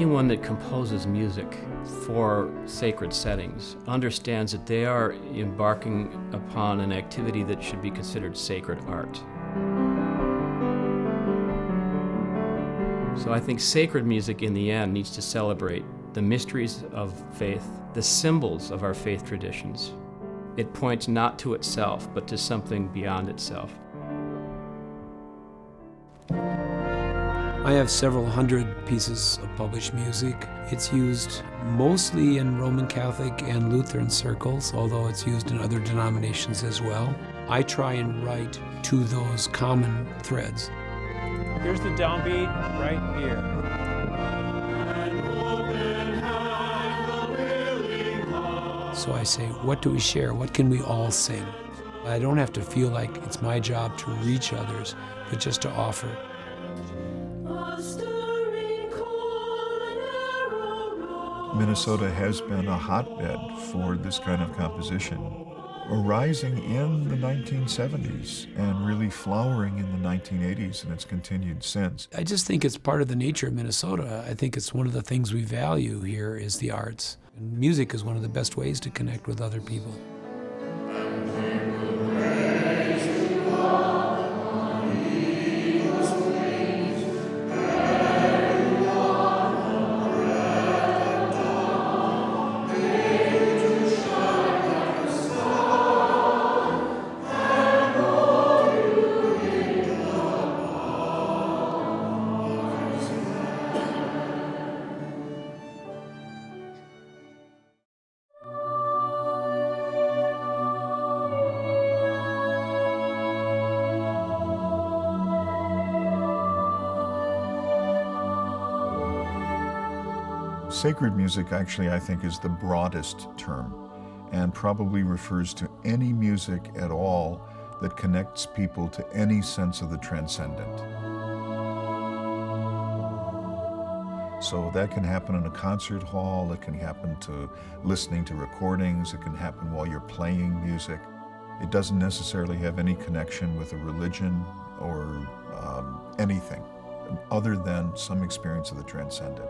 Anyone that composes music for sacred settings understands that they are embarking upon an activity that should be considered sacred art. So I think sacred music in the end needs to celebrate the mysteries of faith, the symbols of our faith traditions. It points not to itself, but to something beyond itself. I have several hundred pieces of published music. It's used mostly in Roman Catholic and Lutheran circles, although it's used in other denominations as well. I try and write to those common threads. Here's the downbeat right here. So I say, what do we share? What can we all sing? I don't have to feel like it's my job to reach others, but just to offer. Minnesota has been a hotbed for this kind of composition, arising in the 1970s and really flowering in the 1980s, and it's continued since. I just think it's part of the nature of Minnesota. I think it's one of the things we value here is the arts. And music is one of the best ways to connect with other people. Sacred music actually, I think, is the broadest term and probably refers to any music at all that connects people to any sense of the transcendent. So that can happen in a concert hall, it can happen to listening to recordings, it can happen while you're playing music. It doesn't necessarily have any connection with a religion or anything other than some experience of the transcendent.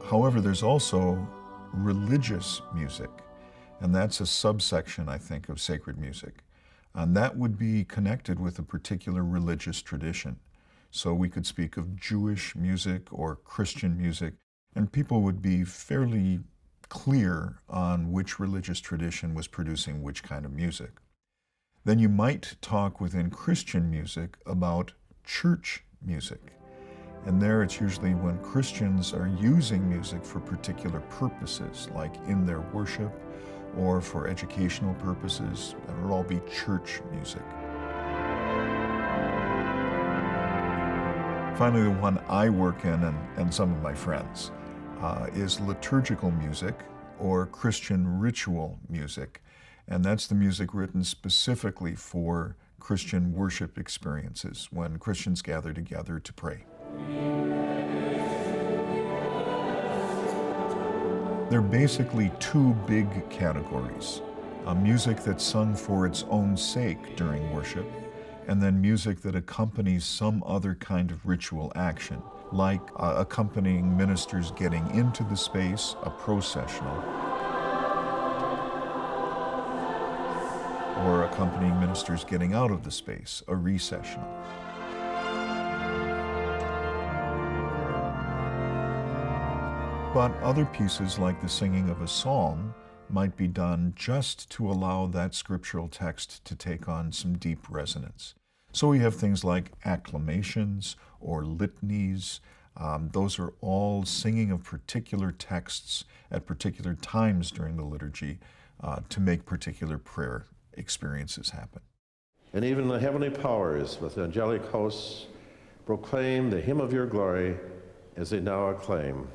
However, there's also religious music, and that's a subsection, I think, of sacred music. And that would be connected with a particular religious tradition. So we could speak of Jewish music or Christian music, and people would be fairly clear on which religious tradition was producing which kind of music. Then you might talk within Christian music about church music. And there it's usually when Christians are using music for particular purposes, like in their worship or for educational purposes. That would all be church music. Finally, the one I work in, and some of my friends, is liturgical music or Christian ritual music. And that's the music written specifically for Christian worship experiences, when Christians gather together to pray. There are basically two big categories. Music that's sung for its own sake during worship, and then music that accompanies some other kind of ritual action, like accompanying ministers getting into the space, a processional, or accompanying ministers getting out of the space, a recessional. But other pieces, like the singing of a psalm, might be done just to allow that scriptural text to take on some deep resonance. So we have things like acclamations or litanies. Those are all singing of particular texts at particular times during the liturgy to make particular prayer experiences happen. And even the heavenly powers with angelic hosts proclaim the hymn of your glory as they now acclaim.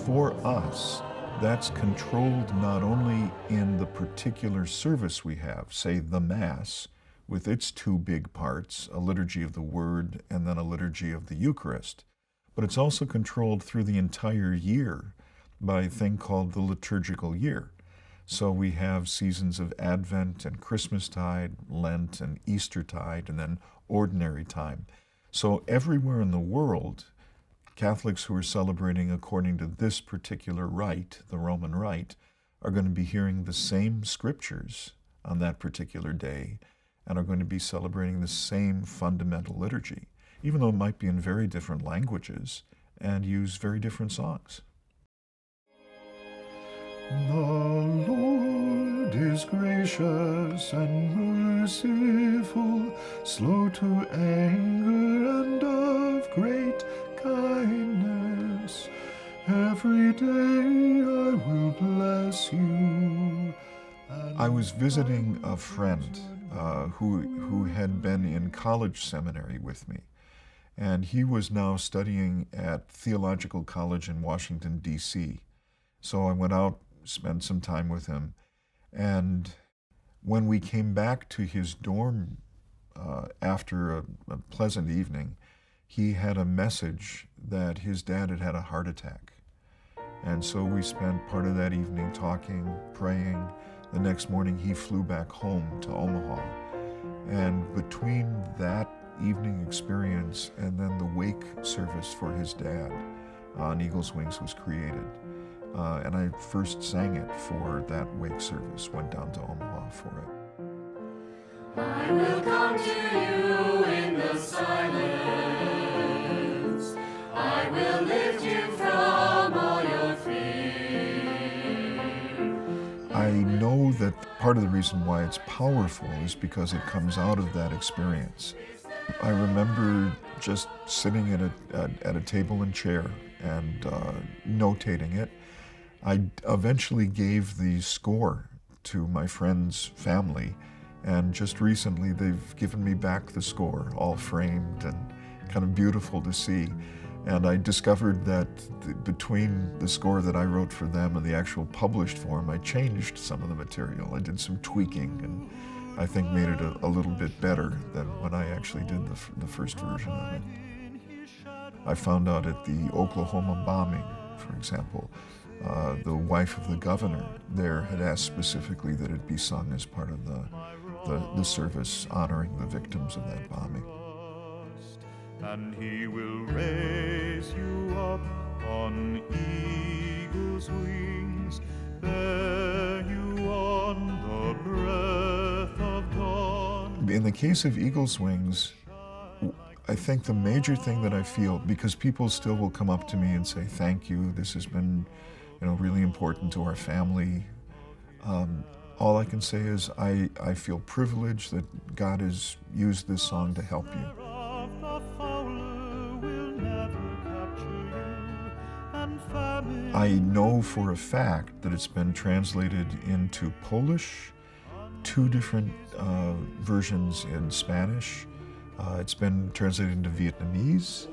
For us, that's controlled not only in the particular service we have, say the Mass, with its two big parts, a liturgy of the Word and then a liturgy of the Eucharist. But it's also controlled through the entire year by a thing called the liturgical year. So we have seasons of Advent and Christmastide, Lent and Eastertide, and then ordinary time. So everywhere in the world, Catholics who are celebrating according to this particular rite, the Roman Rite, are going to be hearing the same scriptures on that particular day and are going to be celebrating the same fundamental liturgy, even though it might be in very different languages and use very different songs. The Lord is gracious and merciful, slow to anger and of great kindness. Every day I will bless you. I was visiting a friend who had been in college seminary with me, and he was now studying at Theological College in Washington, D.C. So I went out, spent some time with him, and when we came back to his dorm after a pleasant evening, he had a message that his dad had had a heart attack. And so we spent part of that evening talking, praying. The next morning he flew back home to Omaha. And between that evening experience and then the wake service for his dad on Eagle's Wings was created. And I first sang it for that wake service, went down to Omaha for it. I will come to you in the silence. I will lift you from all your fear. I know that part of the reason why it's powerful is because it comes out of that experience. I remember just sitting at a table and chair and notating it. I eventually gave the score to my friend's family, and just recently they've given me back the score, all framed and kind of beautiful to see. And I discovered that between the score that I wrote for them and the actual published form, I changed some of the material. I did some tweaking and I think made it a little bit better than when I actually did the first version of it. I found out at the Oklahoma bombing, for example, the wife of the governor there had asked specifically that it be sung as part of the service honoring the victims of that bombing. And he will raise you up on eagle's wings, bear you on the breath of dawn. In the case of Eagle's Wings, I think the major thing that I feel, because people still will come up to me and say, thank you, this has been really important to our family. All I can say is I feel privileged that God has used this song to help you. I know for a fact that it's been translated into Polish, 2 different versions in Spanish. It's been translated into Vietnamese.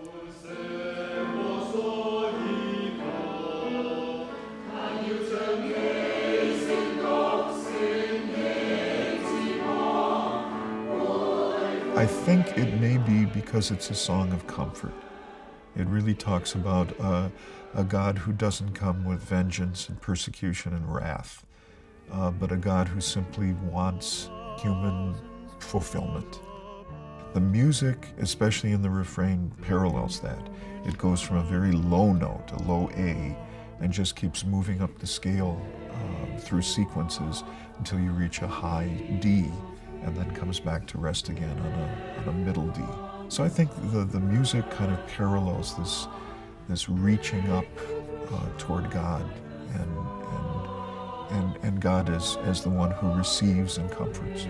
I think it may be because it's a song of comfort. It really talks about a God who doesn't come with vengeance and persecution and wrath, but a God who simply wants human fulfillment. The music, especially in the refrain, parallels that. It goes from a very low note, a low A, and just keeps moving up the scale through sequences until you reach a high D, and then comes back to rest again on a middle D. So I think the music kind of parallels this reaching up toward God, and God as the one who receives and comforts.